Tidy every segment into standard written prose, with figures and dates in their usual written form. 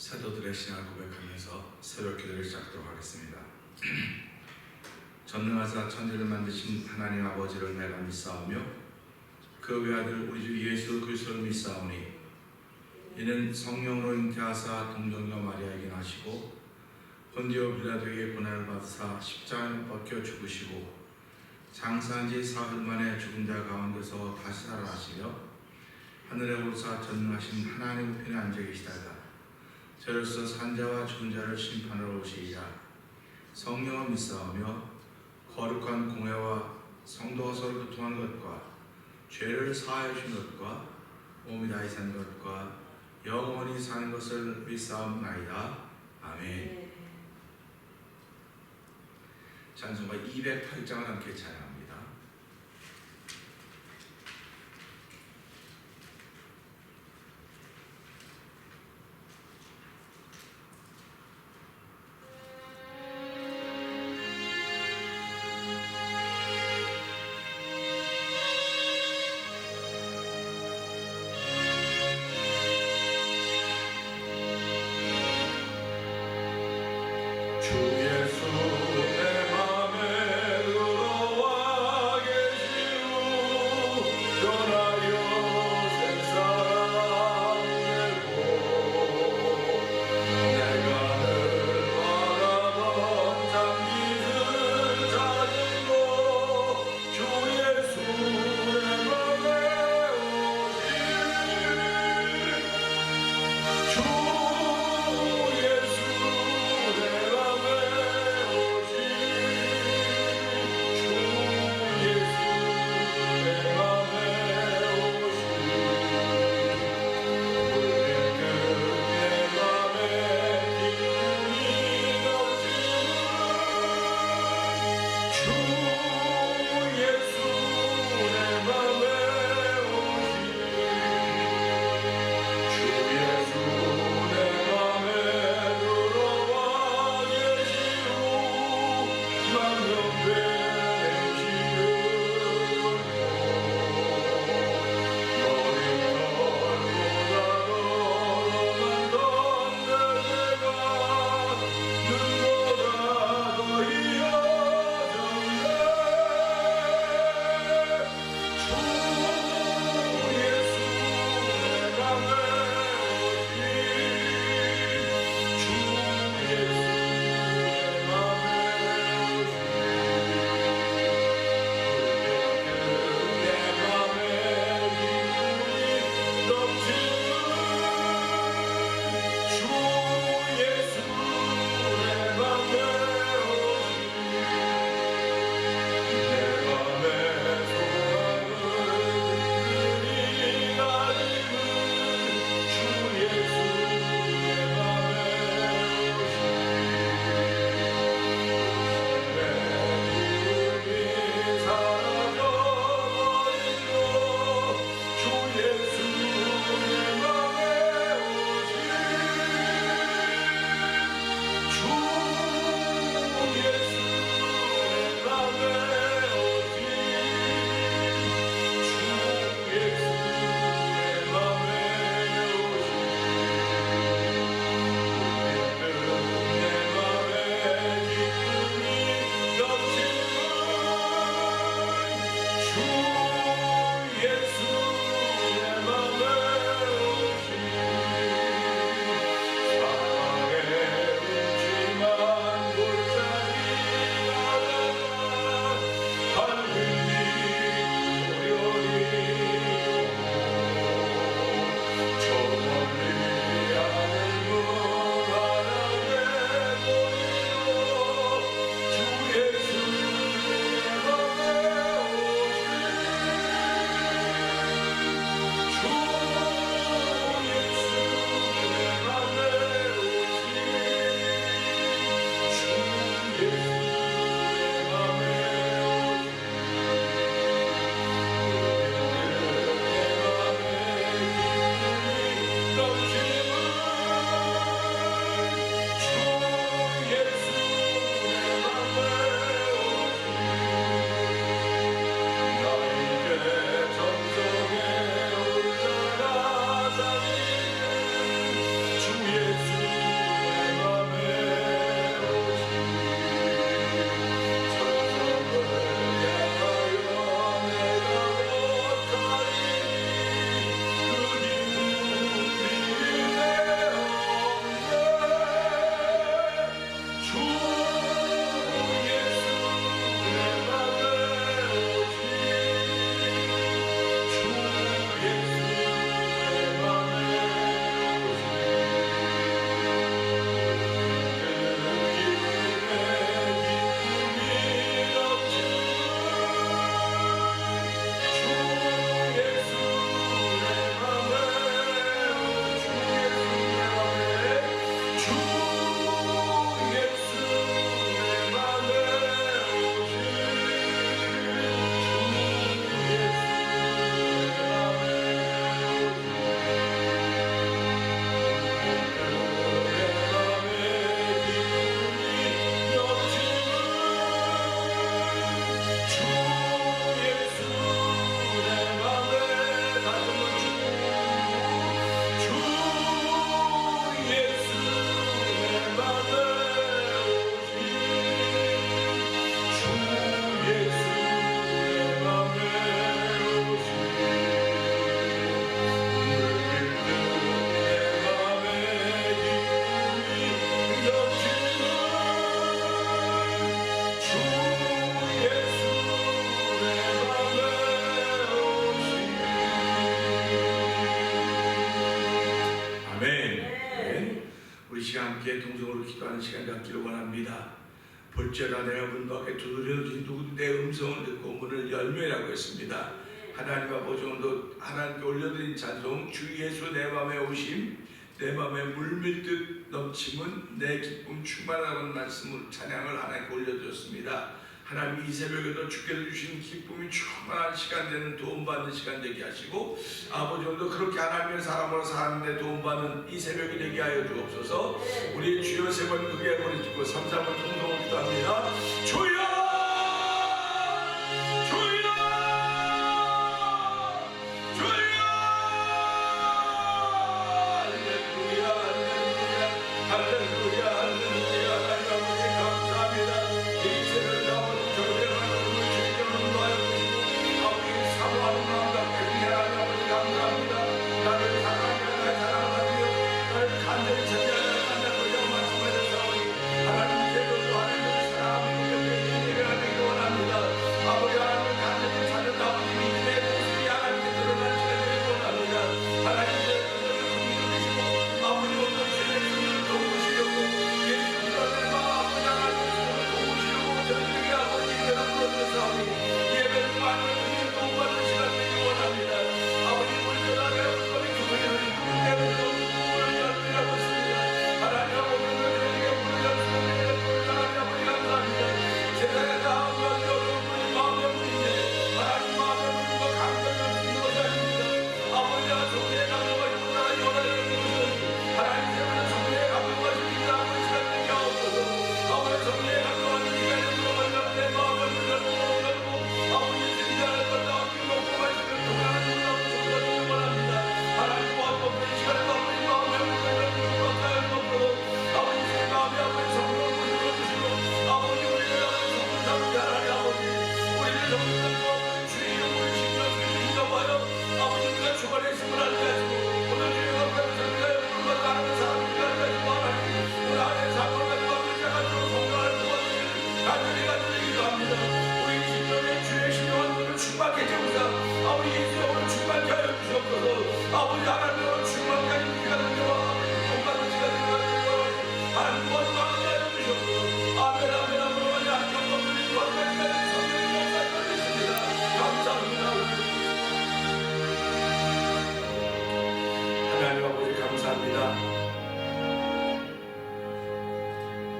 사도들의 신앙을 고백하면서 새벽 기도를 시작하도록 하겠습니다. 전능하사 천지를 만드신 하나님 아버지를 내가 믿사오며 그 외아들 우리 주 예수 그리스도를 믿사오니 이는 성령으로 잉태하사 동정녀 마리아에게 나시고 본디오 빌라도에게 고난을 받으사 십자가에 못 박혀 죽으시고 장사한 지 사흘 만에 죽은 자 가운데서 다시 살아나시며 하늘에 오르사 전능하신 하나님 우편에 앉아 계시다가 저로서 산자와 죽은 자를 심판하러 오시리라. 성령을 믿사오며 거룩한 공회와 성도가 서로 교통하는 것과 죄를 사하여 주신 것과 몸이 다시 산 것과 영원히 사는 것을 믿사옵나이다. 아멘. 찬송가 208장을 함께 찬양합니다. 주 예수 내 맘에 들어와 제목으로 기도하는 시간 갖기를 원합니다. 볼지어다 내가 문 밖에 두드려주니 누구도 내 음성을 듣고 문을 열매라고 했습니다. 하나님 아버지 오늘도 하나님께 올려드린 찬송 주 예수 내 맘에 오심 내 맘에 물밀듯 넘침은 내 기쁨 충만하다는 말씀을 찬양을 하나님께 올려드렸습니다. 하나님 이 새벽에도 주께서 주신 기쁨이 충만한 시간 되는 도움받는 시간 되게 하시고 아버지 오늘도 그렇게 하나님의 사람으로 사는데 도움받는 이 새벽이 되게 하여 주옵소서. 우리 주여 세 번 크게 부르시고 3, 4번 통성을 기도합니다. 주여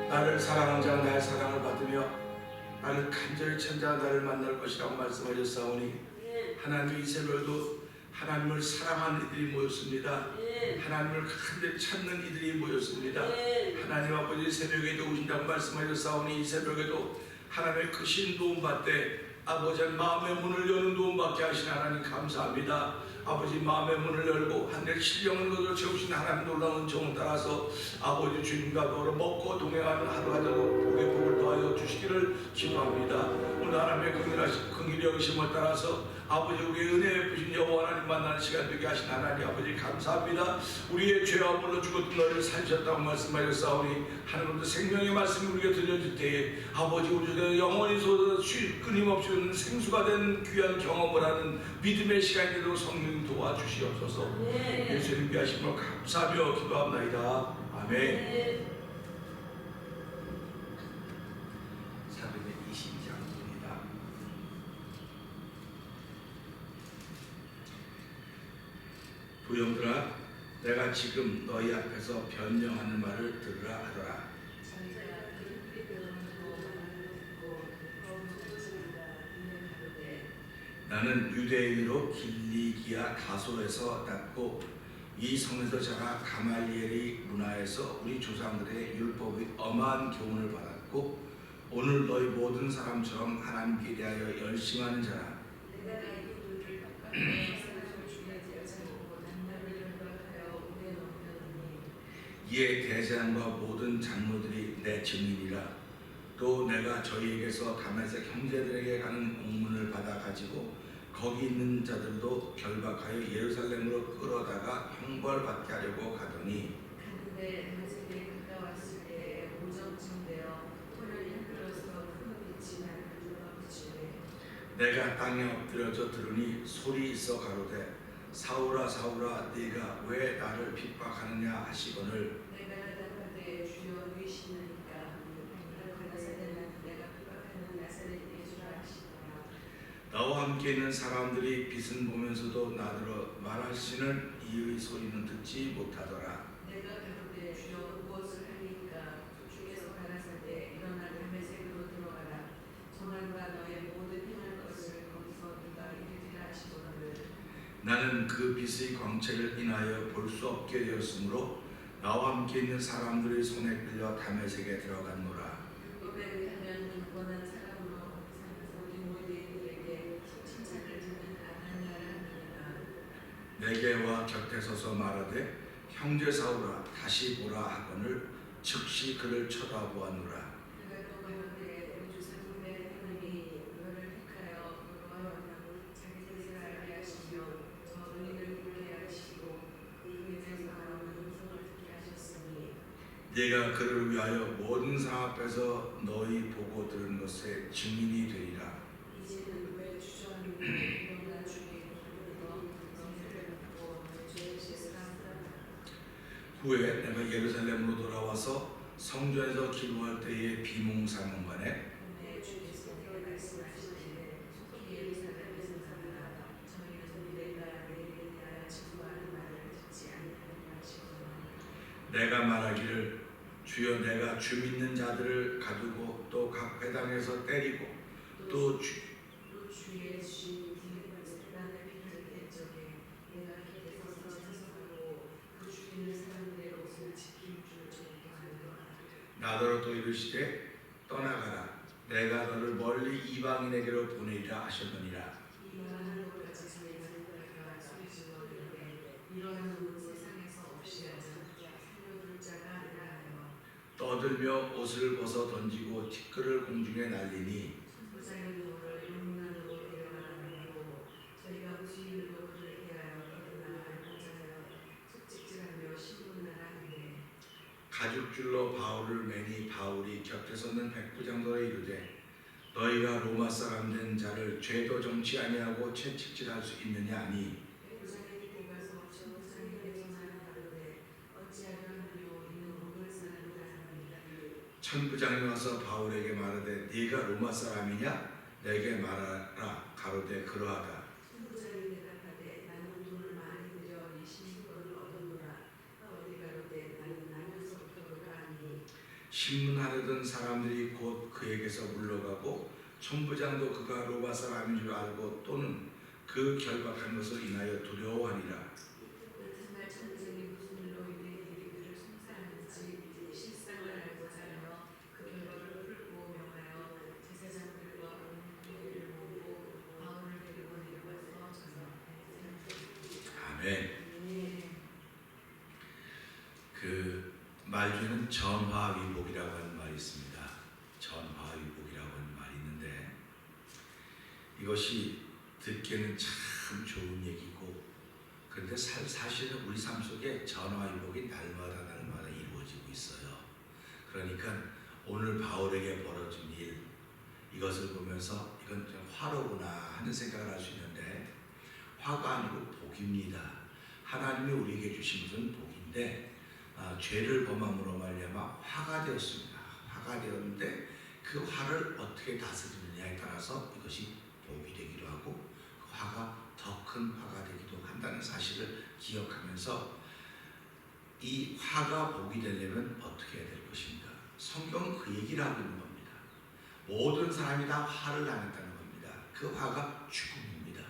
나를 사랑하는 자가 나의 사랑을 받으며 나를 간절히 찾아 나를 만날 것이라고 말씀하셨사오니 하나님 이 새벽에도 하나님을 사랑하는 이들이 모였습니다. 하나님을 간절히 찾는 이들이 모였습니다. 하나님 아버지 새벽에도 오신다고 말씀하셨사오니 이 새벽에도 하나님의 크신 도움 받되 아버지 마음의 문을 여는 도움 받게 하신 하나님 감사합니다. 아버지 마음의 문을 열고 하늘 신령한 것으로 채우신 하나님 놀라운 정을 따라서 아버지 주님과 더불어 먹고 동행하는 하루가 되도록 복의 복을 더하여 주시기를 기도합니다. 오늘 하나님의 긍휼히 여기심을 따라서 아버지 우리의 은혜 베푸신 여호와 하나님 만나는 시간 되게 하신 하나님 아버지 감사합니다. 우리의 죄와 물로 죽었던 너희를 살리셨다고 말씀하셨사오니 하나님도 생명의 말씀이 우리가 들려줄 때에 아버지 우리가 영원히 솟아 끊임없이 오는 생수가 된 귀한 경험을 하는 믿음의 시간이 되도록 성령 도와주시옵소서. 예수님 귀하심을 감사하며 기도합나이다. 아멘. 사도행전 22장입니다. 부형들아 내가 지금 너희 앞에서 변명하는 말을 들으라 하더라. 나는 유대인으로 길리기아 다소에서 낳고 이 성에서 자라 가말리엘의 문화에서 우리 조상들의 율법의 엄한 교훈을 받았고 오늘 너희 모든 사람처럼 하나님께 대하여 열심하는 자라. 이에 대제사장과 모든 장로들이 내 증인이라. 또 내가 저희에게서 다메섹 형제들에게 가는 공문을 받아 가지고 거기 있는 자들도 결박하여 예루살렘으로 끌어다가 형벌받게 하려고 가더니 그런데 다집에 갔다 왔을 때 오정쯤되어 토를 이끌어서 큰 빛이 나를 둘러비추되 내가 땅에 엎드려져 들으니 소리 있어 가로되 사울아 사울아 네가 왜 나를 핍박하느냐 하시거늘 내가 대답하되 주여 누이시니 나와 함께 있는 사람들이 빛은 보면서도 나더러 말하시는 이의 소리는 듣지 못하더라. 내가 가로되 주여 무엇을 하리이까? 주께서 가라사대 일어나 다메섹으로 들어가라. 정함과 너의 모든 행할 것을 거기서 네가 이르리라 하시거늘. 나는 그 빛의 광채를 인하여 볼 수 없게 되었으므로 나와 함께 있는 사람들의 손에 끌려 다메섹에 들어갔노라. 율법에 의하면 경건한 사람으로 모든 모대인들에게 칭찬을 듣는 아나니아라 하느니라. 내게 와 곁에 서서 말하되 형제 사울아 다시 보라 하거늘 즉시 그를 쳐다보았노라. 그가 또 가로되 우리 주 사님의 하나님이 너를 택하여 너와 자기 뜻을 알게 하시며 저 의인을 보게 하시고 그의 사랑하는 음성을 듣게 하셨으니 네가 그를 위하여 모든 상 앞에서 너희 보고 들은 것의 증인이 되리라. 이제는 왜 주저하는 일어나 주의 부르짖어 성세를 받고 죄의 씻으라 하더라. 후에 내가 예루살렘으로 돌아와서 성전에서 기도할 때에 비몽사몽간에 내 주께서 내게 말씀하시되 속히 예루살렘에서 살아라. 저희는 내가 내게 대하여 증거하는 말을 듣지 아니하리라 하시거늘. 내가 말하기를 주여 내가 주 믿는 자들을 가두고 또 각 회당에서 때리고 또 주의 주인 사단의 피를 뗄 적에 내가 곁에 서서 찬송하고 그 죽이는 사람들의 옷을 지킬 줄 기도하노라. 나더러 또 이르시되 떠나가라 내가 너를 멀리 이방인에게로 보내리라 하셨느니라. 이 말하는 것까지 저희는 그가 소리질러 이르되 이러한 놈은 세상에서 없이 하자 살려둘 자가 아니라 하여 떠들며 옷을 벗어 던지고 티끌을 공중에 날리니 선부자인 너를 용문안으로 데려가라고 저희가 무수인으로 그를 대하여 떠나 알고자 하여 속직질하며 신문하라 하되 가죽줄로 바울을 매니 바울이 곁에 서는 백부장들에 이르되 너희가 로마 사람 된 자를 죄도 정치 아니하고 채찍질할 수 있느냐 하니 부장에게 들어가서 천부장에게 전하여 가로되 어찌하려 하느뇨 이는 로마 사람이라 합니다. 천부장이 와서 바울에게 말하되 네가 로마 사람이냐 내게 말하라 가로되 그러하다. 천부장이 대답하되 나는 돈을 많이 들여 이 신분을 얻었노라. 어디 가로되 나는 나면서부터 하니 신문하려던 사람들이 곧 그에게서 물러가고 천부장도 그가 로마 사람인 줄 알고 또는 그 결박한 것을 인하여 두려워하니라. 이튿날 천부장이 무슨 일로 인해 일이 그를 송사하는지 실상을 알고자 하여 그 결박을 풀고 명하여 제사장들과 언니를 모으고 바울을 데리고 내려와서 전합에 아멘. 그 말주는 전화위복이라고 하는 말이 있습니다. 전화위복이라고 하는 말이 있는데 이것이 듣기에는 참 좋은 얘기고 그런데 사실은 우리 삶 속에 전화위복이 날마다 이루어지고 있어요. 그러니까 오늘 바울에게 벌어진 일 이것을 보면서 이건 좀 화로구나 하는 생각을 할 수 있는데 화가 아니고 복입니다. 하나님이 우리에게 주신 것은 복인데 죄를 범함으로 말미암아 화가 되었습니다. 화가 되었는데 그 화를 어떻게 다스리느냐에 따라서 이것이 복이 되기도 하고 그 화가 더 큰 화가 되기도 한다는 사실을 기억하면서 이 화가 복이 되려면 어떻게 해야 될 것인가? 성경은 그 얘기를 하고 있는 겁니다. 모든 사람이 다 화를 당했다는 겁니다. 그 화가 죽음입니다.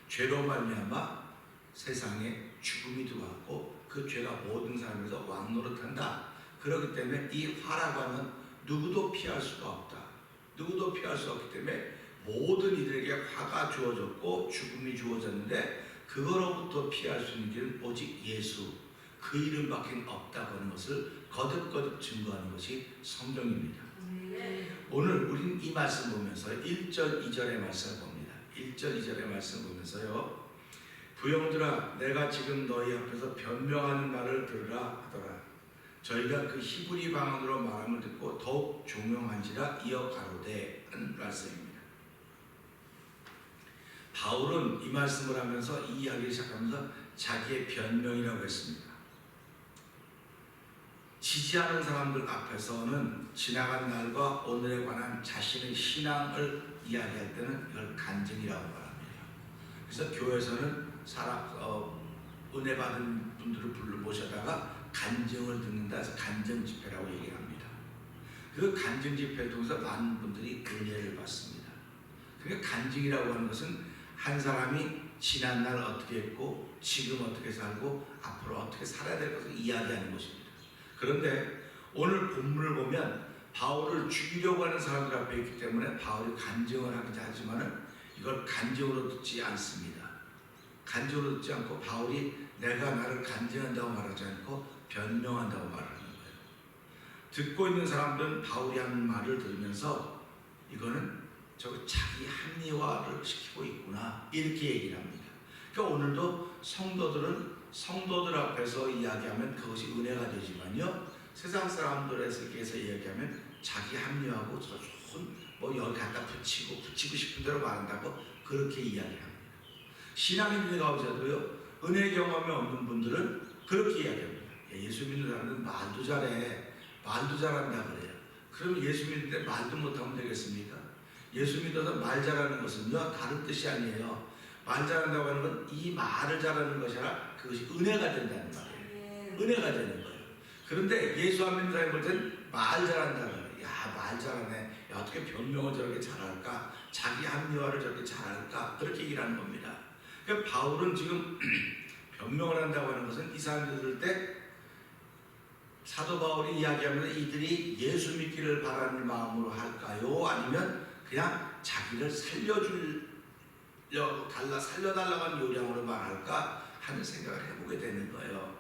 죄로 말미암아 세상에 죽음이 들어왔고 그 죄가 모든 사람에서 왕노릇한다. 그렇기 때문에 이 화라고 하면 누구도 피할 수가 없다. 누구도 피할 수 없기 때문에 모든 이들에게 화가 주어졌고 죽음이 주어졌는데 그거로부터 피할 수 있는 길은 오직 예수 그 이름밖에 없다고 하는 것을 거듭거듭 증거하는 것이 성경입니다. 오늘 우리는 이 말씀 보면서 1절 2절의 말씀을 봅니다. 1절 2절의 말씀 보면서요 부형들아 내가 지금 너희 앞에서 변명하는 말을 들으라 하더라. 저희가 그 히브리 방언으로 말함을 듣고 더욱 종용한지라 이어 가로되 하는 말씀입니다. 바울은 이 말씀을 하면서 이 이야기를 시작하면서 자기의 변명이라고 했습니다. 지지하는 사람들 앞에서는 지나간 날과 오늘에 관한 자신의 신앙을 이야기할 때는 이걸 간증이라고 말합니다. 그래서 교회에서는 은혜 받은 분들을 모셔다가 간증을 듣는다 해서 간증 집회라고 얘기를 합니다. 그 간증 집회를 통해서 많은 분들이 은혜를 받습니다. 그러니까 간증이라고 하는 것은 한 사람이 지난 날 어떻게 했고 지금 어떻게 살고 앞으로 어떻게 살아야 될 것을 이야기하는 것입니다. 그런데 오늘 본문을 보면 바울을 죽이려고 하는 사람들 앞에 있기 때문에 바울이 간증을 하기도 하지만 이걸 간증으로 듣지 않습니다. 간증으로 듣지 않고 바울이 내가 나를 간증한다고 말하지 않고 변명한다고 말하는 거예요. 듣고 있는 사람들은 바울이 하는 말을 들으면서 이거는 저거 자기 합리화를 시키고 있구나 이렇게 얘기를 합니다. 그러니까 오늘도 성도들 앞에서 이야기하면 그것이 은혜가 되지만요, 세상 사람들에게서 이야기하면 자기 합리화하고 저 좋은 여기 갖다 붙이고 싶은 대로 말한다고 그렇게 이야기합니다. 신앙인들 가운데도요, 은혜 경험이 없는 분들은 그렇게 이야기합니다. 예수 믿는 사람들은 말도 잘해, 말도 잘한다 그래요. 그러면 예수 믿는데 말도 못하면 되겠습니까? 예수 믿어서 말 잘하는 것은요, 다른 뜻이 아니에요. 말 잘한다고 하는 건 이 말을 잘하는 것이 아니라 그것이 은혜가 된다는 말이에요. 은혜가 되는 거예요. 그런데 예수 안 믿는 사람이 볼 땐 말 잘한다는 거예요. 야, 말 잘하네. 야, 어떻게 변명을 저렇게 잘할까? 자기 합리화를 저렇게 잘할까? 그렇게 얘기를 하는 겁니다. 그러니까 바울은 지금 변명을 한다고 하는 것은 이 사람들 들을 때 사도 바울이 이야기하면서 이들이 예수 믿기를 바라는 마음으로 할까요? 아니면 그냥 자기를 살려달라고 하는 요량으로 말할까 하는 생각을 해보게 되는 거예요.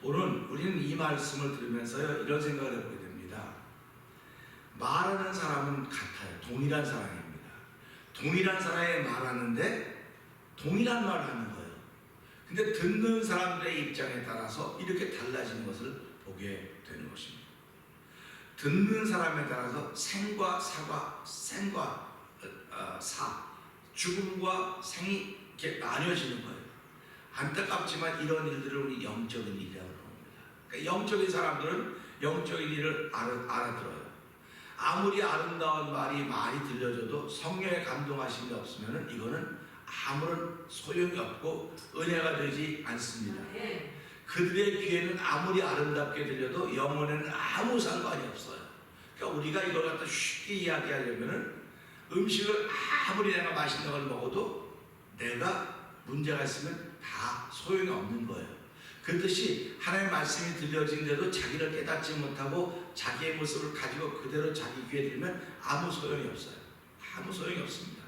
오늘 우리는 이 말씀을 들으면서요, 이런 생각을 해보게 됩니다. 말하는 사람은 같아요. 동일한 사람입니다. 동일한 사람이 말하는데 동일한 말을 하는 거예요. 근데 듣는 사람들의 입장에 따라서 이렇게 달라지는 것을 보게 되는 것입니다. 듣는 사람에 따라서 생과 사과, 생과 죽음과 생이 이렇게 나뉘어지는 거예요. 안타깝지만 이런 일들을 우리 영적인 일이라고 합니다. 그러니까 영적인 사람들은 영적인 일을 알아들어요. 아무리 아름다운 말이 들려줘도 성령의 감동하심이 없으면 이거는 아무런 소용이 없고 은혜가 되지 않습니다. 그들의 귀에는 아무리 아름답게 들려도 영혼에는 아무 상관이 없어요. 그러니까 우리가 이걸 갖다 쉽게 이야기하려면 음식을 아무리 내가 맛있는 걸 먹어도 내가 문제가 있으면 다 소용이 없는 거예요. 그렇듯이 하나님의 말씀이 들려지는데도 자기를 깨닫지 못하고 자기의 모습을 가지고 그대로 자기 귀에 들으면 아무 소용이 없어요. 아무 소용이 없습니다.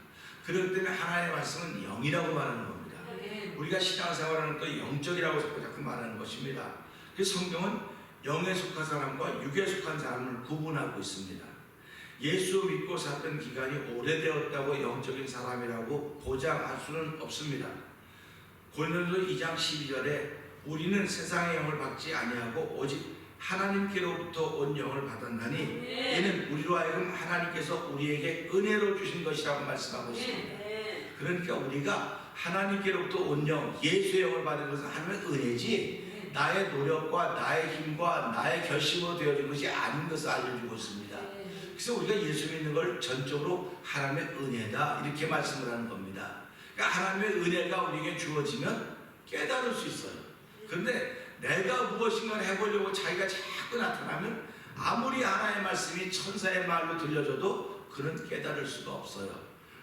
그렇기 때문에 하나님의 말씀은 영이라고 말하는 겁니다. 우리가 신앙생활하는 또 영적이라고 자꾸 말하는 것입니다. 그래서 성경은 영에 속한 사람과 육에 속한 사람을 구분하고 있습니다. 예수 믿고 살던 기간이 오래되었다고 영적인 사람이라고 보장할 수는 없습니다. 고린도서 2장 12절에 우리는 세상의 영을 받지 아니하고 오직 하나님께로부터 온 영을 받았나니 이는 우리로 하여금 하나님께서 우리에게 은혜로 주신 것이라고 말씀하고 있습니다. 그러니까 우리가 하나님께로부터 온 영, 예수의 영을 받은 것은 하나님의 은혜지 나의 노력과 나의 힘과 나의 결심으로 되어진 것이 아닌 것을 알려주고 있습니다. 그래서 우리가 예수 믿는 걸 전적으로 하나님의 은혜다 이렇게 말씀을 하는 겁니다. 그러니까 하나님의 은혜가 우리에게 주어지면 깨달을 수 있어요. 그런데 내가 무엇인가 해보려고 자기가 자꾸 나타나면 아무리 하나님의 말씀이 천사의 말로 들려줘도 그는 깨달을 수가 없어요.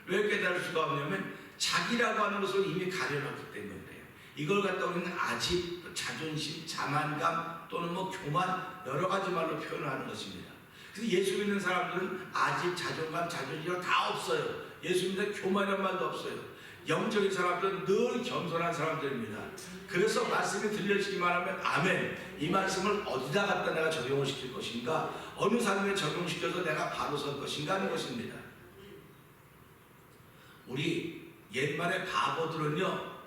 왜 깨달을 수가 없냐면 자기라고 하는 것을 이미 가려놨기 때문이에요. 이걸 갖다 우리는 아집, 자존심, 자만감 또는 교만 여러 가지 말로 표현하는 것입니다. 그래서 예수 믿는 사람들은 아집, 자존감, 자존심 다 없어요. 예수 믿는 교만이란 말도 없어요. 영적인 사람들은 늘 겸손한 사람들입니다. 그래서 말씀이 들려지기만 하면 아멘, 이 말씀을 어디다 갖다 내가 적용을 시킬 것인가, 어느 사람에 적용시켜서 내가 바로 설 것인가 하는 것입니다. 우리 옛말에 바보들은요,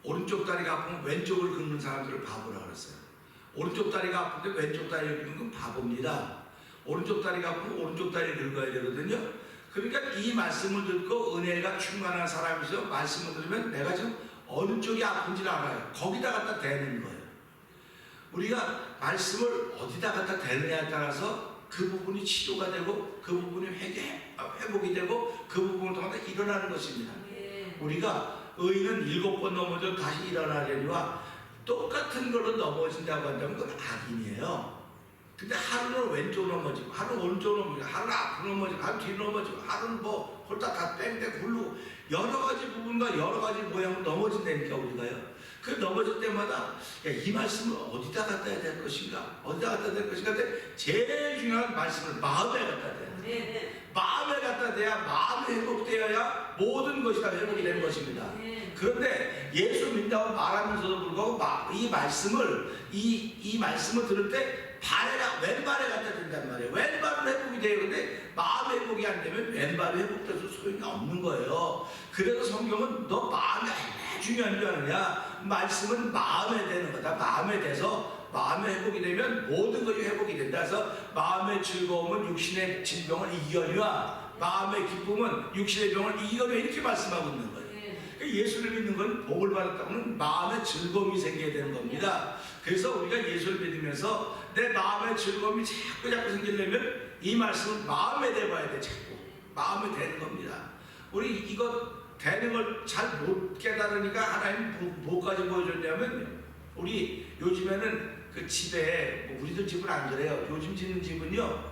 오른쪽 다리가 아프면 왼쪽을 긁는 사람들을 바보라고 그랬어요. 오른쪽 다리가 아픈데 왼쪽 다리를 긁는 건 바보입니다. 오른쪽 다리가 아프면 오른쪽 다리를 긁어야 되거든요. 그러니까 이 말씀을 듣고 은혜가 충만한 사람이서 말씀을 들으면 내가 지금 어느 쪽이 아픈지를 알아요. 거기다 갖다 대는 거예요. 우리가 말씀을 어디다 갖다 대느냐에 따라서 그 부분이 치료가 되고 그 부분이 회복이 되고 그 부분을 통해서 일어나는 것입니다. 우리가 의인은 7번 넘어져 다시 일어나려니와 똑같은 걸로 넘어진다고 한다면 그건 악인이에요. 근데 하루는 왼쪽으로 넘어지고 하루는 오른쪽으로 넘어지고 하루는 앞으로 넘어지고 하루는 뒤로 넘어지고 하루는 뭐 홀딱 다 뺑뺑 굴르고 여러 가지 부분과 여러 가지 모양으로 넘어진다니까 우리가요. 그 넘어질 때마다 야, 이 말씀을 어디다 갖다 해야 될 것인가? 어디다 갖다 해야 될 것인가? 근데 제일 중요한 말씀을 마음에 갖다 대야 돼. 마음에 갖다 대야 마음이 회복되어야 모든 것이 다 회복이 되는 것입니다. 그런데 예수 믿는다고 말하면서도 불구하고 이 말씀을 들을 때 왼발에 갖다 댄단 말이에요. 왼발은 회복이 돼요. 근데 마음 회복이 안 되면 왼발이 회복돼서 소용이 없는 거예요. 그래서 성경은 너 마음이 얼마나 중요한 줄 아느냐? 말씀은 마음에 되는 거다. 마음에 돼서 마음의 회복이 되면 모든 것이 회복이 된다. 그래서 마음의 즐거움은 육신의 질병을 이겨니와 마음의 기쁨은 육신의 병을 이겨니 이렇게 말씀하고 있는 거예요. 예수를 믿는 건 복을 받았다고는 마음의 즐거움이 생겨야 되는 겁니다. 그래서 우리가 예수를 믿으면서 내 마음의 즐거움이 자꾸 생기려면 이 말씀은 마음에 대봐야 돼. 자꾸 마음에 대는 겁니다. 우리 이거 되는 걸 잘 못 깨달으니까 하나님 뭐까지 보여줬냐면 우리 요즘에는 그 집에 뭐 우리들 집은 안 그래요. 요즘 짓는 집은요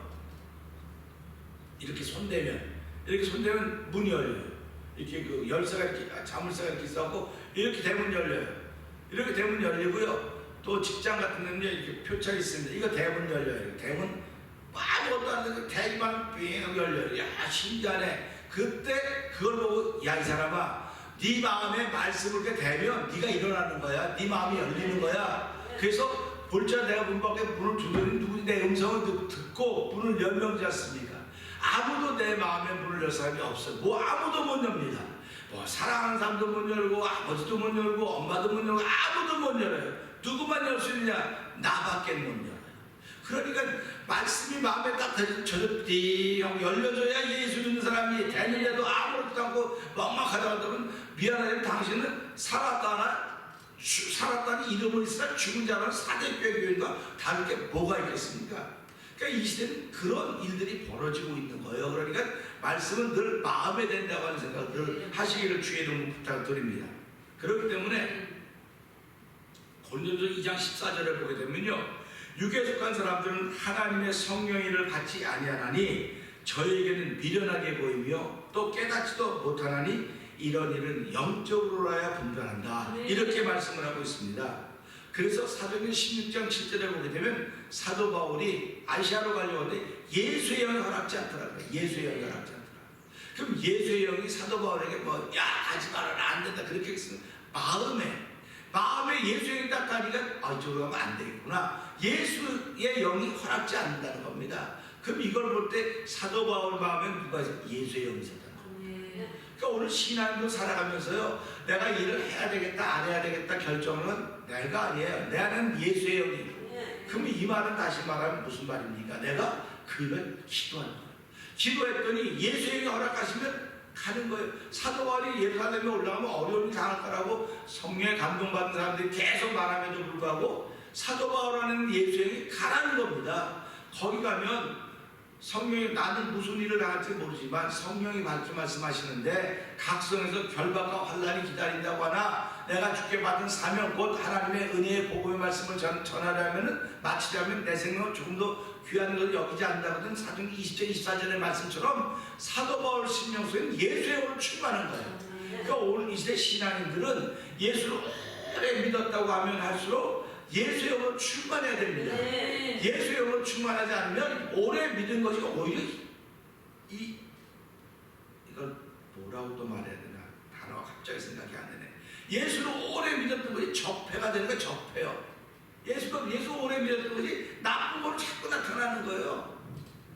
이렇게 손대면 문이 열려요. 이렇게 그 열쇠가 이렇게 자물쇠가 이렇게 있어갖고 이렇게 대문 열려요. 이렇게 대문 열리고요. 또 직장 같은 데는 이렇게 표창이 있습니다. 이거 대문 열려요. 대문 아무것도 안 되고 대기만 빙 열려요. 야 신기하네. 그때 그걸 보고 야 이 사람아 네 마음에 말씀을 이렇게 대면 네가 일어나는 거야. 네 마음이 열리는 거야. 그래서 볼자 내가 문 밖에 문을 두드리는 누구지 내 음성을 듣고 문을 열명지 않습니까? 아무도 내 마음에 문을 열 사람이 없어요. 뭐 아무도 못 엽니다. 뭐 사랑하는 사람도 못 열고 아버지도 못 열고 엄마도 못 열고 아무도 못 열어요. 누구만 열 수 있느냐? 나밖에 못 열어요. 그러니까 말씀이 마음에 딱 띵 열려줘야 예수 믿는 사람이 되는데도 아무렇지도 않고 막막하다고 한다면 미안하지만 당신은 살았다니 이름을 있으나 죽은 자는 사대교회인가 다를 게 뭐가 있겠습니까? 그러니까 이 시대는 그런 일들이 벌어지고 있는 거예요. 그러니까 말씀은 늘 마음에 된다고 하는 생각을 늘 하시기를 주의 이름으로 부탁드립니다. 그렇기 때문에 고린도전서 2장 14절에 보게 되면요 육에 속한 사람들은 하나님의 성령의를 받지 아니하나니 저에게는 미련하게 보이며 또 깨닫지도 못하나니 이런 일은 영적으로라야 분별한다. 이렇게 말씀을 하고 있습니다. 그래서 사도행전 16장 7절에 보게 되면 사도 바울이 아시아로 가려고 하는데 예수의 영이 허락지 않더라고요. 예수의 영이 허락지 않더라고요. 그럼 예수의 영이 사도 바울에게 야 가지 말아라 안 된다 그렇게 했으면 마음에 예수의 영이 딱 가니까 이쪽으로 가면 안 되겠구나. 예수의 영이 허락지 않는다는 겁니다. 그럼 이걸 볼 때 사도 바울 마음에 누가 있어요? 예수의 영이 있었다는 겁니다. 그러니까 오늘 신앙도 살아가면서요 내가 일을 해야 되겠다 안 해야 되겠다 결정은 내가 아니에요. 내 안에는 예수의 영이 있고 그럼 이 말은 다시 말하면 무슨 말입니까? 내가 그 일을 기도하는 거예요. 기도했더니 예수의 영이 허락하시면 가는 거예요. 사도 바울이 예루살렘에 올라가면 어려움이 당할 거라고 성령에 감동받은 사람들이 계속 말함에도 불구하고 사도 바울하는 예수의 영이 가라는 겁니다. 거기 가면 성령이 나는 무슨 일을 당할지 모르지만 성령이 밝게 말씀하시는데 각성에서 결박과 환난이 기다린다고 하나 내가 주께 받은 사명 곧 하나님의 은혜의 복음의 말씀을 전하려면 마치려면 내 생명을 조금 더 귀한 것을 여기지 않는다거든 사도행 20절 24절의 말씀처럼 사도 바울 신명서에는 예수의 영으로 충만한 거예요. 그러니까 오늘 이 시대 신앙인들은 예수를 오래 믿었다고 하면 할수록 예수의 영으로 충만해야 됩니다. 예수의 영으로 충만하지 않으면 오래 믿은 것이 오히려 이걸 뭐라고 또 말해야 되나 단어가 갑자기 생각이 안 나네. 예수를 오래 믿었던 것이 적폐가 되는 거예요. 적폐요. 예수 오래 믿었던 것이 나쁜 걸로 자꾸 나타나는 거예요.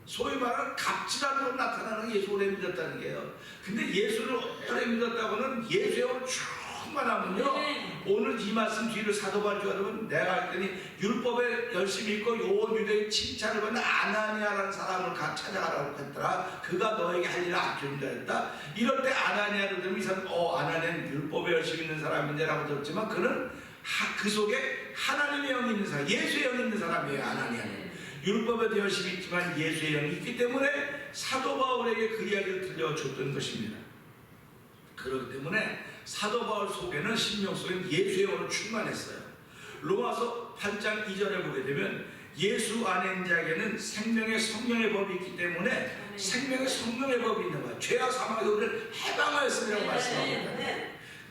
소위 말하는 갑질하는 걸로 나타나는 게 예수 오래 믿었다는 게요. 근데 예수를 오래 믿었다고는 예수의 영으로 충만하면요 오늘 이 말씀 뒤를 사도 바울이 여러분 내가 했더니 율법에 열심히 읽고 요원 유대인 칭찬을 받는 아나니아라는 사람을 찾아가라고 했더라. 그가 너에게 할 일을 아껴준다 했다. 이럴 때 아나니아를 들으면 이 사람 아나니아는 율법에 열심히 있는 사람인데 라고 들었지만 그는 그 속에 하나님의 영이 있는 사람, 예수의 영이 있는 사람이에요. 하나님이 율법에도 열심히 있지만 예수의 영이 있기 때문에 사도 바울에게 그 이야기를 들려줬던 것입니다. 그렇기 때문에 사도 바울 속에는 심령 속에는 예수의 영으로 충만했어요. 로마서 8장 2절에 보게 되면 예수 안에 있는 자에게는 생명의 성령의 법이 있기 때문에 생명의 성령의 법이 있는 거야. 죄와 사망에서 우리를 해방하였으리라고 말씀합니다.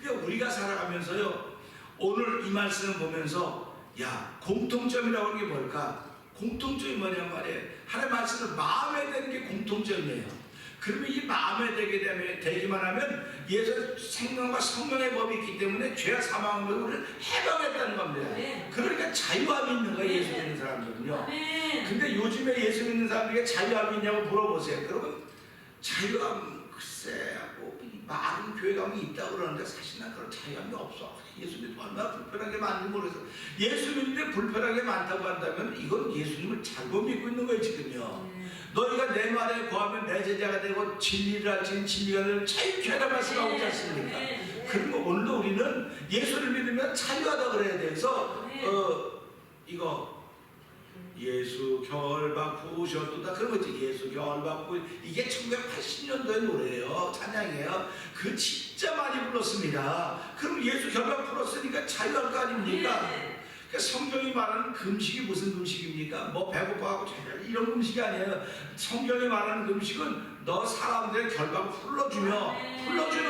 그러니까 우리가 살아가면서요, 오늘 이 말씀을 보면서 야, 공통점이라고 하는 게 뭘까? 공통점이 뭐냐 말이에요. 하나님의 말씀을 마음에 드는 게 공통점이에요. 그러면 이 마음에 되기만 하면 예수 생명과 성령의 법이 있기 때문에 죄와 사망으로 우리를 해방했다는 겁니다. 그러니까 자유함이 있는 거예요. 예수 믿는 사람들은요. 근데 요즘에 예수 믿는 사람들에게 자유함이 있냐고 물어보세요. 그러면 자유함 글쎄 뭐 많은 교회 가면 있다고 그러는데 사실 난 그런 자유함이 없어. 예수 믿으면 얼마나 불편한 게 많은지 모르겠어. 예수 믿는데 불편한 게 많다고 한다면 이건 예수님을 잘못 믿고 있는 거예요 지금요. 너희가 내 말에 거하면 내 제자가 되고 진리를 알지는 진리가 되는 자유케하라 말씀하고 있지 않습니까? 그리고 오늘도 우리는 예수를 믿으면 자유하다 그래야 돼서 이거 예수 결박 부으셨도다 그런 거지. 예수 결박 부 이게 1980년도의 노래예요. 찬양이에요. 그 진짜 많이 불렀습니다. 그럼 예수 결박 풀었으니까 자유할 거 아닙니까? 그러니까 성경이 말하는 금식이 무슨 금식입니까? 뭐 배고파하고 이런 금식이 아니에요. 성경이 말하는 금식은 너 사람들의 결박을 풀어주는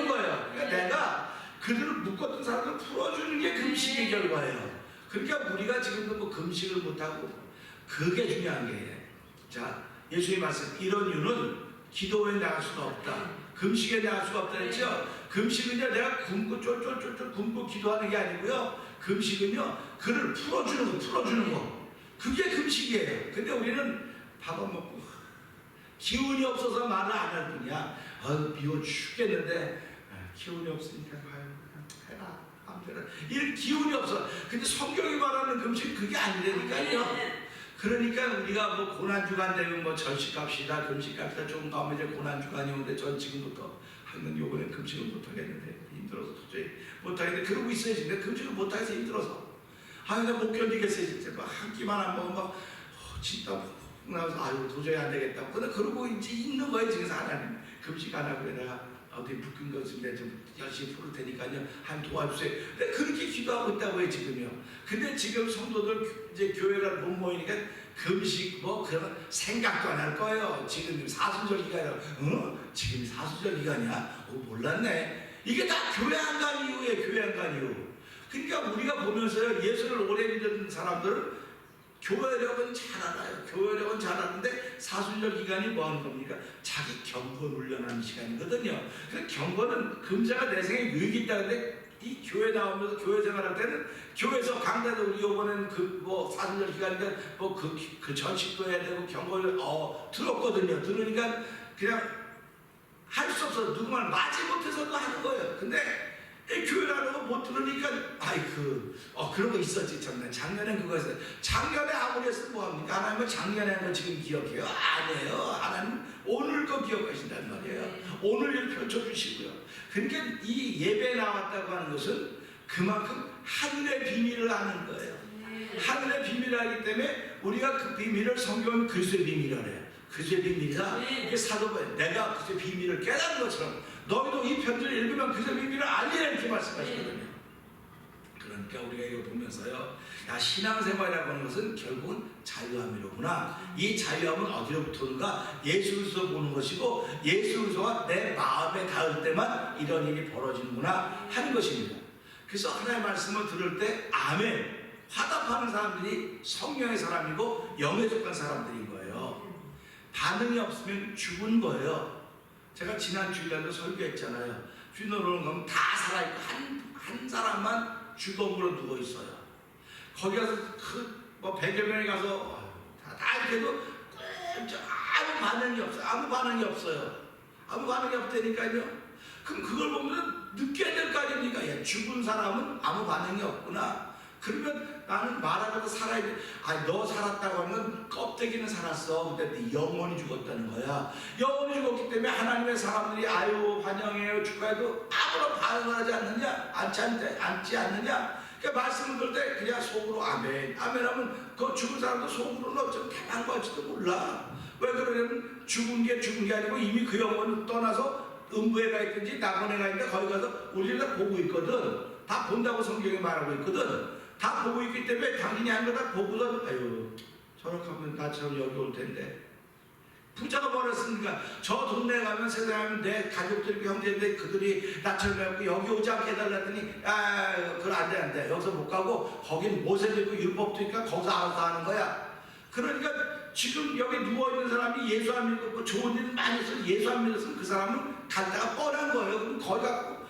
거예요. 그러니까 내가 그들을 묶었던 사람들을 풀어주는 게 금식의 결과예요. 그러니까 우리가 지금도 뭐 금식을 못하고 그게 중요한 게, 자, 예수의 말씀, 이런 이유는 기도에 나갈 수가 없다. 금식에 나갈 수가 없다 했죠? 금식은요, 내가 굶고 쫄쫄쫄쫄 굶고 기도하는 게 아니고요. 금식은요, 그를 풀어주는 거. 그게 금식이에요. 근데 우리는 밥은 먹고, 기운이 없어서 말을 안 할 뿐이야. 비워 죽겠는데, 기운이 없으니까, 해라. 이런 기운이 없어. 근데 성경이 말하는 금식 그게 아니라니까요. 그러니까 우리가 뭐 고난주간 되면 뭐 절식합시다, 금식합시다. 조금 가면 이제 고난주간이 오는데 전 지금부터 하면 요번에 금식을 못하겠는데 힘들어서 도저히 못하겠는데 그러고 있어요. 근데 금식을 못하겠어 힘들어서. 내가 못 견디겠어요. 진짜 한 끼만 안 먹으면 막 진짜 나서 아유 도저히 안 되겠다. 근데 그러고 이제 있는 거예요. 지금 하나님 금식 안 하고 내가 어디 묶인 거 있으면 좀 열심히 풀을 테니까요. 한 도와주세요. 근데 그렇게 기도하고 있다고 해요 지금요. 근데 지금 성도들 이제 교회를 못 모이니까 금식 뭐 그런 생각도 안 할 거예요. 지금 사순절 기간이라, 지금 사순절 기간이야? 몰랐네. 이게 다 교회 안 간 이후에 교회 안 간 이후. 그러니까 우리가 보면서요 예수를 오래 믿은 사람들은 교회력은 잘 알아요. 교회력은 잘 아는데 사순절 기간이 뭐 하는 겁니까? 자기 경건 훈련하는 시간이거든요. 그 경건은 금자가 내 생에 유익이 있다는데 이 교회 나오면서 교회 생활할 때는 교회에서 강단도 우리 이번에는 뭐 사순절 기간인데 뭐 그 전식도 해야 되고 경건을 들었거든요. 들으니까 그냥 할 수 없어. 누구만 맞지 못해서도 하는 거예요. 근데 교회라는 거 못 들으니까 그런 거 있었지. 작년엔 그거 했어요. 작년에 아무리 했으면 뭐합니까? 하나님은 작년에 한 거 지금 기억해요? 아니에요. 하나님은 오늘 거 기억하신단 말이에요. 오늘 일 펼쳐주시고요. 그러니까 이 예배에 나왔다고 하는 것은 그만큼 하늘의 비밀을 아는 거예요. 하늘의 비밀을 알기 때문에 우리가 그 비밀을 성경은 그리스도의 비밀이라고 해요. 그리스도의 비밀이다. 이게 사도바예요. 내가 그리스도의 비밀을 깨닫는 것처럼 너희도 이 편지를 읽으면 그리스도의 비밀을 알리라 이렇게 말씀하시거든요. 그러니까 우리가 이거 보면서요, 야, 신앙생활이라고 하는 것은 결국은 자유함이로구나. 이 자유함은 어디로부터 오는가? 예수 그리스도 보는 것이고 예수 그리스도가 내 마음에 닿을 때만 이런 일이 벌어지는구나 하는 것입니다. 그래서 하나님의 말씀을 들을 때 아멘 화답하는 사람들이 성령의 사람이고 영에 속한 사람들인 거예요. 반응이 없으면 죽은 거예요. 제가 지난 주일날도 설교했잖아요. 퓨너럴 가면 다 살아있고 한 사람만 주검으로 누워 있어요. 거기 가서 뭐 100여 명이 가서 다 이렇게 해도 아무 반응이 없어요. 아무 반응이 없어요. 아무 반응이 없다니까요. 그럼 그걸 보면 느껴야 될 거 아닙니까? 야, 죽은 사람은 아무 반응이 없구나. 그러면 나는 말하면서 살아야 돼. 너 살았다고 하면 껍데기는 살았어. 근데 영혼이 죽었다는 거야. 영혼이 죽었기 때문에 하나님의 사람들이 환영해요, 축하해도 아무런 반응을 하지 않느냐? 앉지 않느냐? 그러니까 말씀을 들을 때 그냥 속으로 아멘 아멘 하면 그 죽은 사람도 속으로는 어쩌면 당한 것 같지도 몰라. 왜 그러냐면 죽은 게 아니고 이미 그 영혼은 떠나서 음부에 가 있든지 낙원에 가 있는데 거기 가서 우리를 다 보고 있거든. 다 본다고 성경에 말하고 있거든. 다 보고 있기 때문에 당신이 한 거 다 보고서 아유 저렇게 하면 나처럼 여기 올 텐데. 부자가 뭐랬습니까? 저 동네에 가면 세상에 내 가족들이 형제인데 그들이 나처럼 해갖고 여기 오지 않게 해달라더니 그건 안돼 여기서 못 가고 거긴 모세도 있고 율법도 있으니까 거기서 알아서 하는 거야. 그러니까 지금 여기 누워있는 사람이 예수 안 믿고 좋은 일 많이 해서 예수 안 믿었으면 그 사람은 갈 데가 뻔한 거예요. 그럼 거기 가고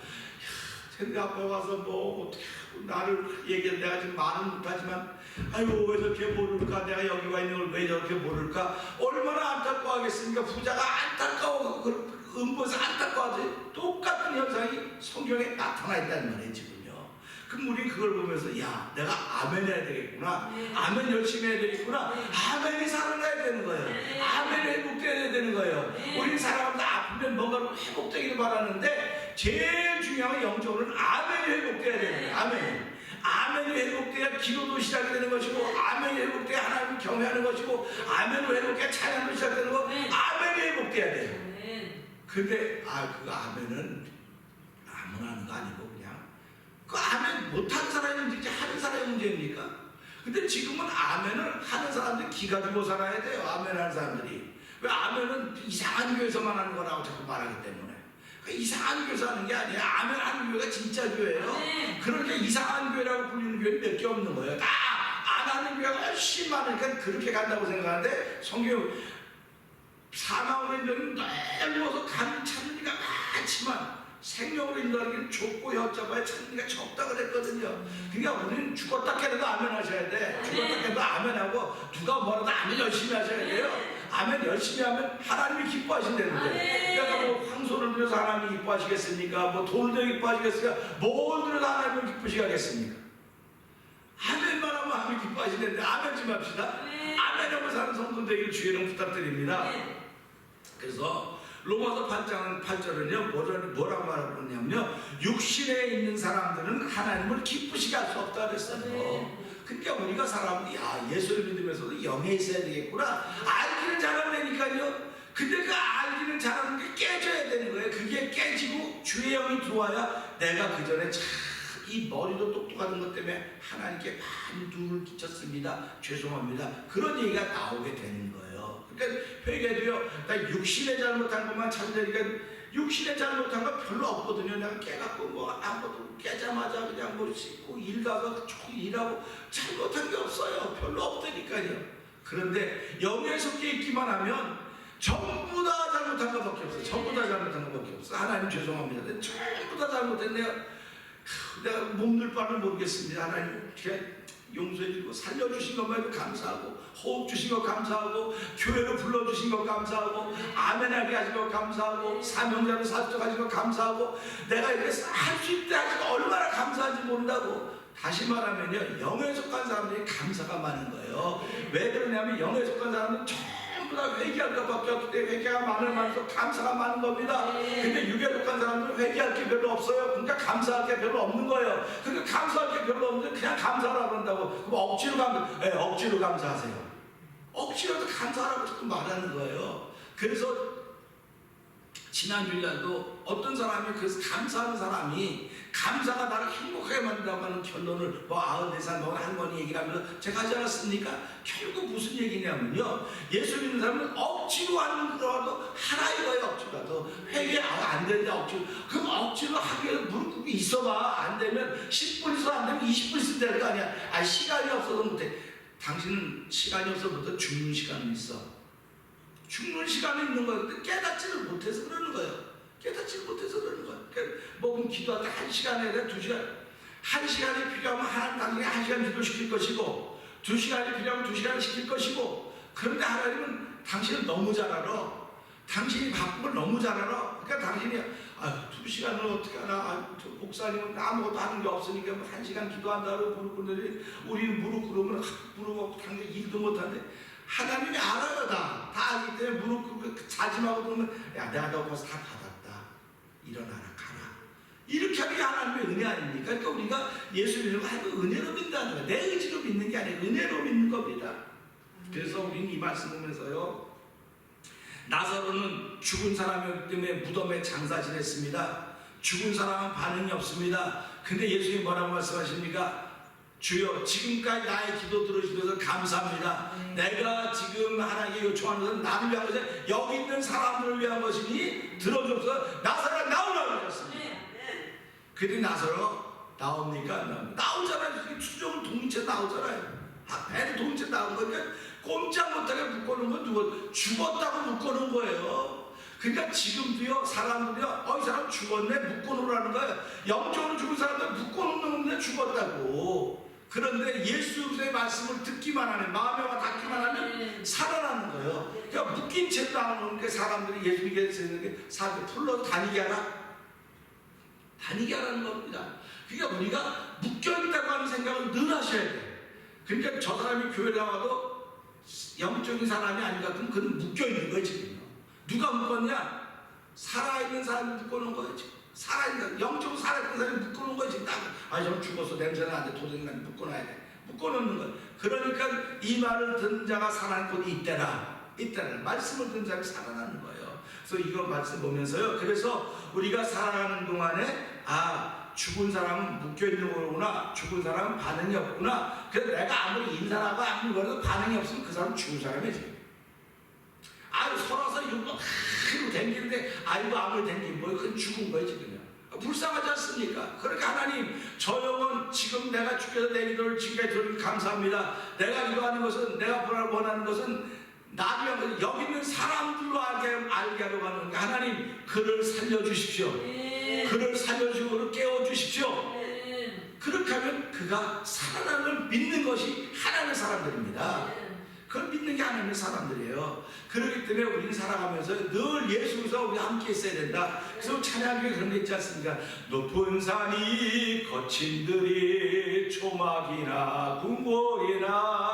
쟤네 앞에 와서 뭐 어떻게 나를 얘기해. 내가 지금 말은 못하지만 아유 왜 저렇게 모를까, 내가 여기 와 있는 걸 왜 저렇게 모를까, 얼마나 안타까워하겠습니까. 부자가 안타까워 음부에서 안타까워하지. 똑같은 현상이 성경에 나타나 있다는 말이에요 지금요. 그럼 우리 그걸 보면서 야 내가 아멘 해야 되겠구나, 아멘 열심히 해야 되겠구나, 아멘이 살아나야 되는 거예요. 아멘이 회복돼야 되는 거예요. 우리 살아가면서 아프면 뭔가 회복되기를 바라는데 제일 중요한 건 영적으로는 아멘이 회복돼야 되는 거예요. 아멘. 아멘이 회복돼야 기도도 시작이 되는 것이고, 아멘이 회복돼야 하나님을 경외하는 것이고, 아멘이 회복돼야 찬양도 시작되는 거, 아멘이 회복돼야 돼요. 근데 그 아멘은 아무나 하는 거 아니고 그냥 그 아멘 못하는 사람이 문제지 하는 사람이 문제입니까? 근데 지금은 아멘을 하는 사람들이 기가 주고 살아야 돼요. 아멘 하는 사람들이. 왜 아멘은 이상한 교회에서만 하는 거라고 자꾸 말하기 때문에. 이상한 교회에서 하는 게 아니에요. 아멘 하는 교회가 진짜 교회예요. 그렇게 이상한 교회라고 불리는 교회는 몇 개 없는 거예요. 다 안 하는 교회가 훨씬 많으니까 그렇게 간다고 생각하는데, 성경 사망으로 인도는 넓어서 가는 찾는 이가 많지만 생명으로 인도하기는 좁고 혀잡아야 찾는 이가 적다 그랬거든요. 그러니까 우리는 죽었다 깨도 아멘 하셔야 돼. 죽었다 깨도 아멘 하고 누가 뭐라도 아멘 열심히 하셔야 돼요. 아멘 열심히 하면 하나님이 기뻐하신다는데, 그러니까 뭐 황소를 들여서 하나님이 기뻐하시겠습니까? 뭐 돌을 들여 기뻐하시겠습니까? 뭘 들여서 하나님을 기쁘시겠습니까? 아멘만 하면 하나님이 기뻐하시는데 아멘 좀 합시다. 아멘하고 사는 성도 되기를 주의는 부탁드립니다. 그래서 로마서 8장은요 뭐라고 말하고 있냐면요, 육신에 있는 사람들은 하나님을 기쁘시게 할 수 없다 그랬어요. 그러니까 우리가 사람들이 예수를 믿으면서도 영에 있어야 되겠구나, 알기는 잘하려니까요. 근데 그 알기는 잘하는 게 깨져야 되는 거예요. 그게 깨지고 주의 영이 들어와야 내가 그 전에 참 이 머리도 똑똑한 것 때문에 하나님께 많은 누를 끼쳤습니다, 죄송합니다, 그런 얘기가 나오게 되는 거예요. 그러니까 회개도요, 나 육신에 잘못한 것만 찾으니까 육신에 잘못한 거 별로 없거든요. 내가 깨갖고 뭐 아무것도 깨자마자 그냥 뭐 씻고 일 가서 쭉 일하고 잘못한 게 없어요. 별로 없다니까요. 그런데 영에 섞여 있기만 하면 전부 다 잘못한 것밖에 없어요. 전부 다 잘못한 것밖에 없어요. 하나님 죄송합니다. 전부 다 잘못했네요. 내가 몸둘 바를 모르겠습니다. 하나님 용서해 주시고 살려주신 것만 해도 감사하고, 호흡 주신 것 감사하고, 교회로 불러주신 것 감사하고, 아멘하게 하신 것 감사하고, 사명자로 사역하신 것 감사하고, 내가 이렇게 할 수 있다 하시고 얼마나 감사한지 모른다고. 다시 말하면요, 영에 속한 사람들이 감사가 많은 거예요. 왜 그러냐면 영에 속한 사람은 전부 다 회개할 것밖에 없기 때문에 회개가 많을수록 감사가 많은 겁니다. 근데 육에 속한 사람들은 회개할 게 별로 없어요. 그러니까 감사할 게 별로 없는 거예요. 그러니까 감사할 게 별로 없는데 그냥 감사하라고 그런다고. 그럼 억지로 감사하세요. 억지로도 감사하라고 자꾸 말하는 거예요. 그래서 지난 주일날도 어떤 사람이, 그래서 감사하는 사람이 감사가 나를 행복하게 만든다고 하는 결론을 94살 먹은 할머니 얘기를 하면서 제가 하지 않았습니까? 결국 무슨 얘기냐면요, 예수 믿는 사람은 억지로 하는 거라도 하라 이거예요. 억지로라도 회개 안 된다 억지로. 그럼 억지로 하기 위해서 무릎 꿇고 있어봐. 안 되면 10분 있어, 안 되면 20분 있으면 될 거 아니야. 시간이 없어서 못해. 당신은 시간이 없어서 죽는 시간이 있어. 죽는 시간이 있는 거예요. 근데 깨닫지를 못해서 그러는 거예요. 깨닫지를 못해서 그러는 거예요. 그러니까 뭐 기도할 때 1시간에 대해 2시간, 1시간이 필요하면 하나님 당신이 1시간 기도시킬 것이고, 2시간이 필요하면 2시간을 시킬 것이고, 그런데 하나님은 당신을 너무 잘 알아. 당신이 바쁜 걸 너무 잘 알아. 그러니까 당신이 2시간을 어떻게 하나, 목사님은 아무것도 하는 게 없으니까 뭐 1시간 기도한다고 무릎 꿇는데, 우리는 무릎 꿇으면 무릎 꿇고 당신 일도 못하는데 하나님이 알아요. 다 알기 때문에 무릎 꿇고 자짐하고 그러면 야 내가 너 벌써 다 받았다, 일어나라 가라, 이렇게 하는 게 하나님의 은혜 아닙니까? 그러니까 우리가 예수 믿는 거 은혜로 믿는다는 거야. 내 의지로 믿는 게 아니라 은혜로 믿는 겁니다. 그래서 우리는 이 말씀 보면서요, 나사로는 죽은 사람이기 때문에 무덤에 장사 지냈습니다. 죽은 사람은 반응이 없습니다. 근데 예수님이 뭐라고 말씀하십니까? 주여, 지금까지 나의 기도 들어주셔서 감사합니다. 내가 지금 하나님께 요청하는 것은 나를 위한 것이 아니라 여기 있는 사람들을 위한 것이니 들어줘서 나사로가 나오라고 하셨습니다. 그랬더니 나사로가 나옵니까? 안 나옵니까? 나오잖아요. 추종 동체 나오잖아요. 배를 동체 나온 거니까 꼼짝 못하게 묶어놓은 건 누구? 죽었다고 묶어놓은 거예요. 그러니까 지금도요, 사람들이요, 이 사람 죽었네, 묶어놓으라는 거예요. 영적으로 죽은 사람들 묶어놓는 건데 죽었다고. 그런데 예수 그리스도의 말씀을 듣기만 하면, 마음에 와 닿기만 하면 살아나는 거예요. 그러니까 묶인 채도 안 오는 게 사람들이 예수 믿게 사람들 풀러서 다니게 하라? 다니게 하라는 겁니다. 그러니까 우리가 묶여있다고 하는 생각을 늘 하셔야 돼요. 그러니까 저 사람이 교회 나와도 영적인 사람이 아닌 것 같으면 그는 묶여있는 거예요, 지금. 누가 묶었냐? 살아있는 사람이 묶어놓은 거예요, 지금. 살아있는, 영적으로 살아있는 사람이 묶어놓은 거예요, 지금. 저는 죽어서 냄새는 안 돼. 도둑인간이 묶어놔야 돼. 묶어놓는 거예요. 그러니까 이 말을 듣는 자가 살아난 곳이 있대라. 말씀을 듣는 자가 살아나는 거예요. 그래서 이거 말씀 보면서요. 그래서 우리가 살아가는 동안에 죽은 사람은 묶여있는 거구나. 죽은 사람은 반응이 없구나. 그래서 내가 아무리 인사하고 아무리 그래도 반응이 없으면 그 사람은 죽은 사람이지. 서러서 이거 댕기는데 이거 아무리 댕기면 뭐예요? 그건 죽은 거예요, 지금요. 불쌍하지 않습니까? 그러니까 하나님, 저 영혼 지금 내가 죽여서 내 기도를 지금까지 들으니 감사합니다. 내가 기도하는 것은, 내가 원하는 것은 나를 위한, 여기 있는 사람들로 알게 하려고 하는 게, 하나님 그를 살려주십시오. 그를 살려주고 그를 깨워주십시오. 그렇게 하면 그가 살아나는 걸 믿는 것이 하나님의 사람들입니다. 그걸 믿는 게 하나님의 사람들이에요. 그렇기 때문에 우리는 살아가면서 늘 예수에서 우리 함께 있어야 된다. 그래서 찬양 중에 그런 게 있지 않습니까? 높은 산이 거친 들이 초막이나 궁궐이나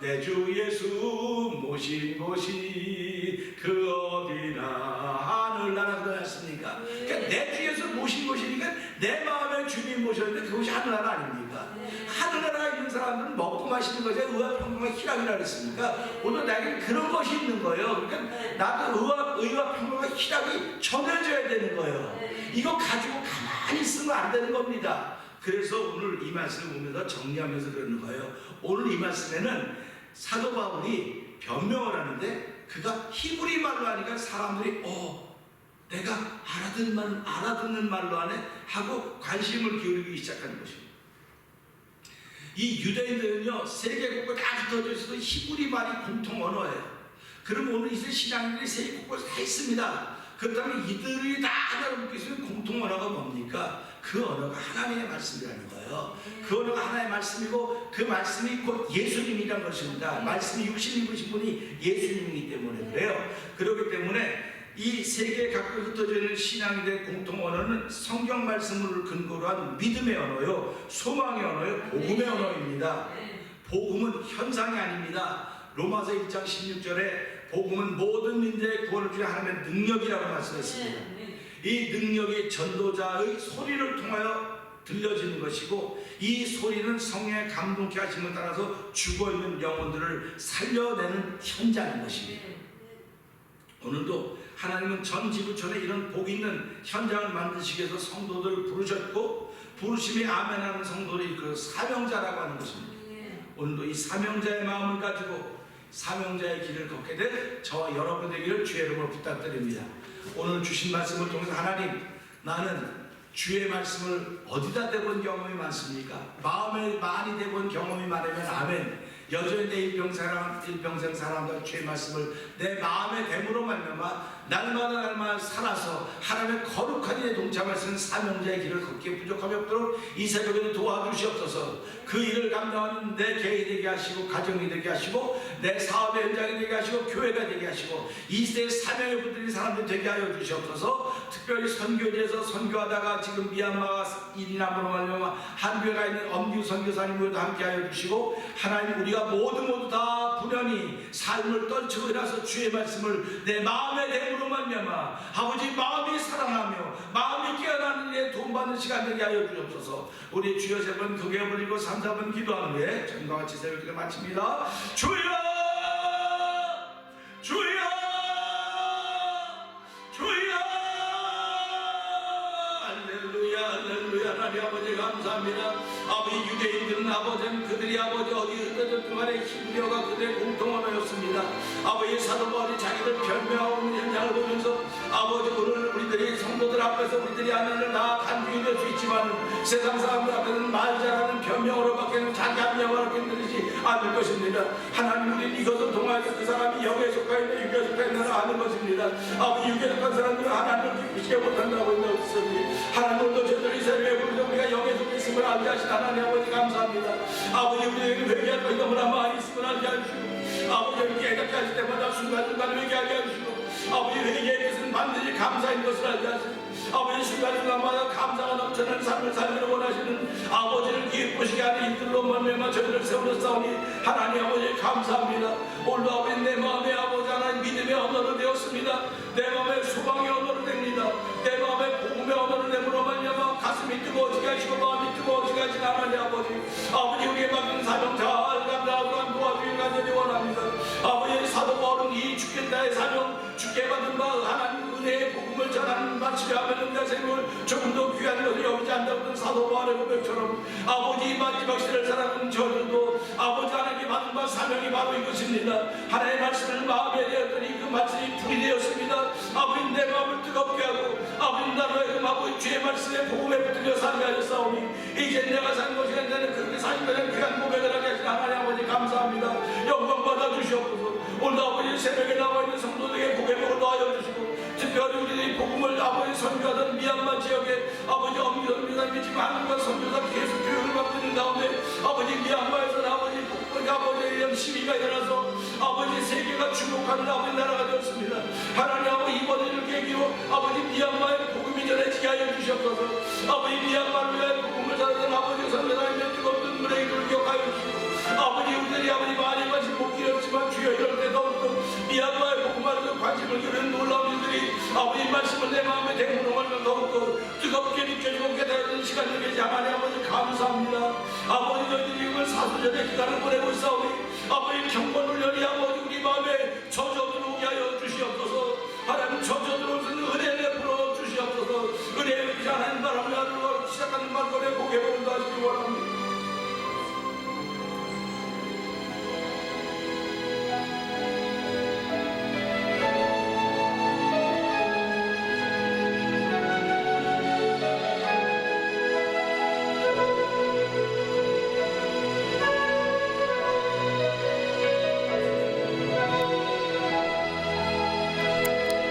내 주 예수 모신 곳이 그 어디나 하늘나라 그러셨습니까? 그러니까 내 주 예수 모신 곳이니까 내 마음에 주님 모셨는데 그것이 하늘나라 아닙니까? 하늘나라에 있는 사람들은 먹고 마시는 것에 의와 평강과 희락이라 그랬습니까? 오늘 나에게 그런 것이 있는 거예요. 그러니까 나도 의와 평강과 희락이 전해져야 되는 거예요. 이거 가지고 가만히 있으면 안 되는 겁니다. 그래서 오늘 이 말씀을 보면서 정리하면서 그러는 거예요. 오늘 이 말씀에는 사도 바울이 변명을 하는데 그가 히브리 말로 하니까 사람들이 내가 알아듣는 말로 하네 하고 관심을 기울이기 시작하는 것입니다. 이 유대인들은요, 세계 곳곳 다 흩어져 있어도 히브리 말이 공통 언어예요. 그럼 오늘 이스라엘 신앙인들이 세계 곳곳에 다 있습니다. 그렇다면 이들이 다 하나로 묶여 있으면 공통 언어가 뭡니까? 그 언어가 하나님의 말씀이라는 거예요. 그 언어가 하나님의 말씀이고 그 말씀이 곧 예수님이란 것입니다. 말씀이 육신 입으신 분이 예수님이기 때문에 그래요. 그렇기 때문에 이 세계 각국 흩어져 있는 신앙인들의 공통 언어는 성경 말씀을 근거로 한 믿음의 언어요, 소망의 언어요, 복음의 언어입니다. 복음은 현상이 아닙니다. 로마서 1장 16절에 복음은 모든 민족의 구원을 주는 하나님의 능력이라고 말씀했습니다. 이 능력이 전도자의 소리를 통하여 들려지는 것이고 이 소리는 성령의 감동케 하심을 따라서 죽어있는 영혼들을 살려내는 현장인 것입니다. 오늘도 하나님은 전 지구촌에 이런 복 있는 현장을 만드시기 위해서 성도들을 부르셨고 부르심이 아멘하는 성도들이 그 사명자라고 하는 것입니다. 오늘도 이 사명자의 마음을 가지고 사명자의 길을 걷게 될 저와 여러분 되기를 주의 이름으로 부탁드립니다. 오늘 주신 말씀을 통해서 하나님, 나는 주의 말씀을 어디다 대본 경험이 많습니까? 마음에 많이 대본 경험이 많으면 아멘. 여전히 내 일평생 사랑과 주의 말씀을 내 마음에 됨으로 말미암아 날마다 살아서 하나님의 거룩한 일에 동참할 수 있는 사명자의 길을 걷기에 부족함이 없도록 이 새벽에도 도와주시옵소서. 그 일을 감당하는 내 개인이 되게 하시고 가정이 되게 하시고 내 사업의 현장이 되게 하시고 교회가 되게 하시고 이 시대의 사명에 붙들린 사람들 되게 하여 주시옵소서. 특별히 선교지에서 선교하다가 지금 미얀마가 일이남으로 말미암아 한국에 가 있는 엄규 선교사님들도 함께 하여 주시고 하나님, 우리가 모두 다 분연히 삶을 떨치고 일어나서 주의 말씀을 내 마음에 됨으로 말미암아 아버지 마음이 살아나며 마음이 깨어나는 일에 구원받는 시간 되게 하여 주옵소서. 우리 주여 3번 크게 불리고 3, 4번 기도한 후에 전과 같이 새벽기를 마칩니다. 주여 주여 주여 할렐루야 할렐루야. 하나님 아버지 감사합니다. 아버지 유대인들은 아버지는 그들이 아버지 어디 흩어졌든 간에 힘겨가 그들의 공통언어였습니다. 아버지 사도 바울이 자기들 변명하고 있는 현장을 보면서 아버지 오늘 우리들이 성도들 앞에서 우리들이 하나님을 다 간주히 될 수 있지만 세상 사람들 앞에서는 말 잘하는 변명으로밖에 자기 합리화밖에 들리지 않을 것입니다. 하나님 우리는 이것을 통하여서 그 사람이 영에 속하 있는 육에 속하 있는 아는 것입니다. 아버지 육에 속한 사람들은 하나님을 기쁘시게 못한다고 했었으니 하나님 오늘도 저들이 새벽에 부르짖어 우리가 영에 속해 있음을 알게 하신 하나님 아버지 감사합니다. 아버지 우리에게 회개할 것이 너무나 많이 있음을 알게 하시고 아버지 이렇게 깨닫게 하실 때마다 순간순간 회개하게 하시고 아버지 회개의 것은 반드시 감사인 것을 알게 하시고 아버지 순간순간마다 감사가 넘치는 삶을 살기를 원하시는 아버지를 기쁘시게 하는 이들로 말미암아 저희를 세우셨사오니 하나님 아버지 감사합니다. 오늘도 아버지 내 마음에 아버지 하나님 믿음의 언어로 되었습니다. 내 마음에 소망의 언어로 됩니다. 내 마음에 복음의 언어로 됨으로 말미암아 가슴이 뜨거워지게 하시고 마음이 뜨거워지게 하신 하나님 아버지 우리에게 맡긴 사명 잘 감당하고 도와주기를 간절히 원합니다. 아버지 사도 바울은 이 죽겠다의 사명 주께 받은 바 하나님 은혜의 복음을 전하는 바치려 하면 은혜의 생명을 조금 더 귀한 것을 여기지 않다던 사도 바울의 고백처럼 아버지 마지막 시대를 살아가는 저들도 아버지 하나님께 받은 바 사명이 바로 이것입니다. 하나님의 말씀을 마음에 내었더니 그 말씀이 불이 되었습니다. 아버지 내 마음을 뜨겁게 하고 아버지 나라의 아버지 주의 말씀에 복음에 붙들려 살게 하셨사오니 이제 내가 산 것이 아니라 그렇게 사실은 귀한 고백을 하게 하신 하나님 아버지 감사합니다. 영광 받아 주시옵소서. 오늘 아버지 새벽에 나와 있는 성도들에게 고백으로 도와여 주시고 특별히 우리들이 복음을 아버지 선교하던 미얀마 지역에 아버지 엄밀하게 지금 하나님과 선교사 계속 교육을 받고 있는 가운데 아버지 미얀마에서는 아버지 복음을 아버지에 대한 시위가 일어나서 아버지 세계가 주목하는 아버지 나라가 되었습니다. 하나님 아버지 이번 일을 계기로 아버지 미얀마에 복음이 전해지게 하여 주시옵소서. 아버지 미얀마를 위하여 복음을 전하던 아버지 선교사님의 뜨거운 물의 이를 기억하여 주시고 아버지 우리들이 아버지 많이 관심 못 기울였지만 주여 이럴 때 더욱더 미얀마의 복음을 관심을 기울이는 놀라운 일들이 아버지 말씀을 내 마음에 대문하면 더욱더 뜨겁게 느껴지고 깨달아지는 시간이 되지 하나님 아버지 감사합니다. 아버지 저희들이 이걸 사수전의 기간을 보내고 있사오니 아버지 경건훈련이 아버지 우리 마음에 젖어 들어오게 하여 주시옵소서. 하나님 젖어